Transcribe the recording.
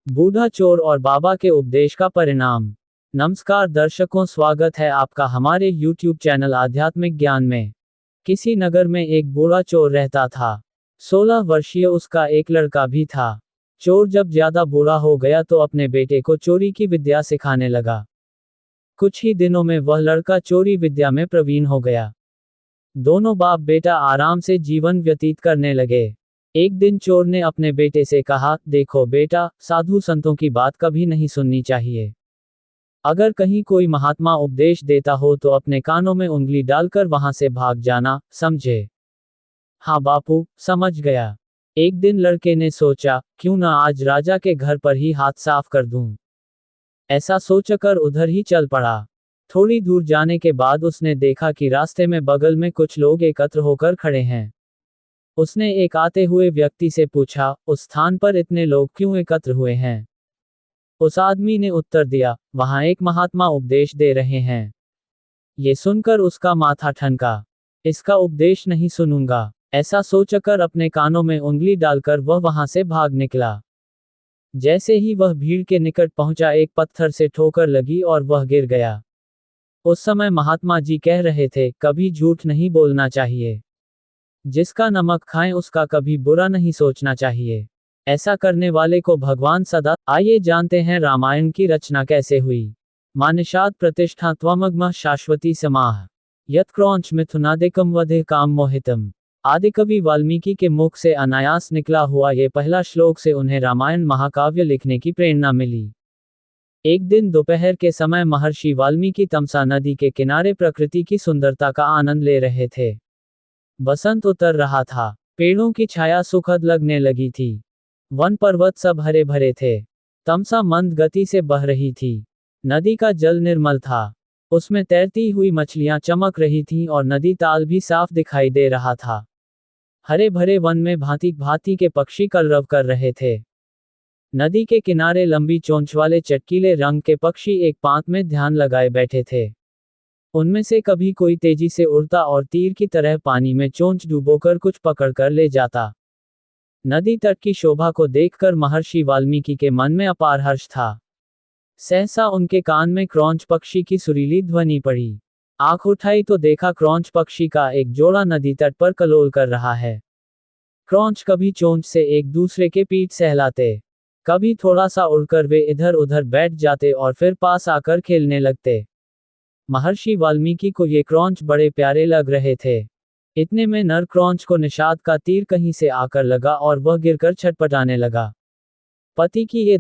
बूढ़ा चोर और बाबा के उपदेश का परिणाम। नमस्कार दर्शकों, स्वागत है आपका हमारे YouTube चैनल आध्यात्मिक ज्ञान में। किसी नगर में एक बूढ़ा चोर रहता था। 16 वर्षीय उसका एक लड़का भी था। चोर जब ज्यादा बूढ़ा हो गया तो अपने बेटे को चोरी की विद्या सिखाने लगा। कुछ ही दिनों में वह लड़का चोरी विद्या में प्रवीण हो गया। दोनों बाप बेटा आराम से जीवन व्यतीत करने लगे। एक दिन चोर ने अपने बेटे से कहा, देखो बेटा, साधु संतों की बात कभी नहीं सुननी चाहिए। अगर कहीं कोई महात्मा उपदेश देता हो तो अपने कानों में उंगली डालकर वहां से भाग जाना, समझे? हाँ बापू, समझ गया। एक दिन लड़के ने सोचा, क्यों ना आज राजा के घर पर ही हाथ साफ कर दूं। ऐसा सोचकर उधर ही चल पड़ा। थोड़ी दूर जाने के बाद उसने देखा कि रास्ते में बगल में कुछ लोग एकत्र होकर खड़े हैं। उसने एक आते हुए व्यक्ति से पूछा, उस स्थान पर इतने लोग क्यों एकत्र हुए हैं? उस आदमी ने उत्तर दिया, वहां एक महात्मा उपदेश दे रहे हैं। ये सुनकर उसका माथा ठनका। इसका उपदेश नहीं सुनूंगा, ऐसा सोचकर अपने कानों में उंगली डालकर वह वहां से भाग निकला। जैसे ही वह भीड़ के निकट पहुंचा, एक पत्थर से ठोकर लगी और वह गिर गया। उस समय महात्मा जी कह रहे थे, कभी झूठ नहीं बोलना चाहिए। जिसका नमक खाएं उसका कभी बुरा नहीं सोचना चाहिए। ऐसा करने वाले को भगवान सदा। आइए जानते हैं रामायण की रचना कैसे हुई। मानिषाद प्रतिष्ठा त्वमग्म शाश्वती समाह यत क्रौंच मिथुनादिकम वधे काम मोहितम। आदिकवि वाल्मीकि के मुख से अनायास निकला हुआ ये पहला श्लोक से उन्हें रामायण महाकाव्य लिखने की प्रेरणा मिली। एक दिन दोपहर के समय महर्षि वाल्मीकि तमसा नदी के किनारे प्रकृति की सुंदरता का आनंद ले रहे थे। बसंत उतर रहा था। पेड़ों की छाया सुखद लगने लगी थी। वन पर्वत सब हरे भरे थे। तमसा मंद गति से बह रही थी। नदी का जल निर्मल था। उसमें तैरती हुई मछलियां चमक रही थीं और नदी ताल भी साफ दिखाई दे रहा था। हरे भरे वन में भांति भांति के पक्षी कलरव कर रहे थे। नदी के किनारे लंबी चोंच वाले चटकीले रंग के पक्षी एक पांत में ध्यान लगाए बैठे थे। उनमें से कभी कोई तेजी से उड़ता और तीर की तरह पानी में चोंच डुबोकर कुछ पकड़कर ले जाता। नदी तट की शोभा को देखकर महर्षि वाल्मीकि के मन में अपार हर्ष था। सहसा उनके कान में क्रौंच पक्षी की सुरीली ध्वनि पड़ी। आंख उठाई तो देखा क्रौंच पक्षी का एक जोड़ा नदी तट पर कलोल कर रहा है। क्रौंच कभी चोंच से एक दूसरे के पीठ सहलाते, कभी थोड़ा सा उड़कर वे इधर उधर बैठ जाते और फिर पास आकर खेलने लगते। महर्षि वाल्मीकि को ये क्रौंच बड़े प्यारे लग रहे थे। इतने में नर क्रौंच को निषाद का तीर कहीं से आकर लगा और वह गिरकर छटपटाने लगा। पति की ये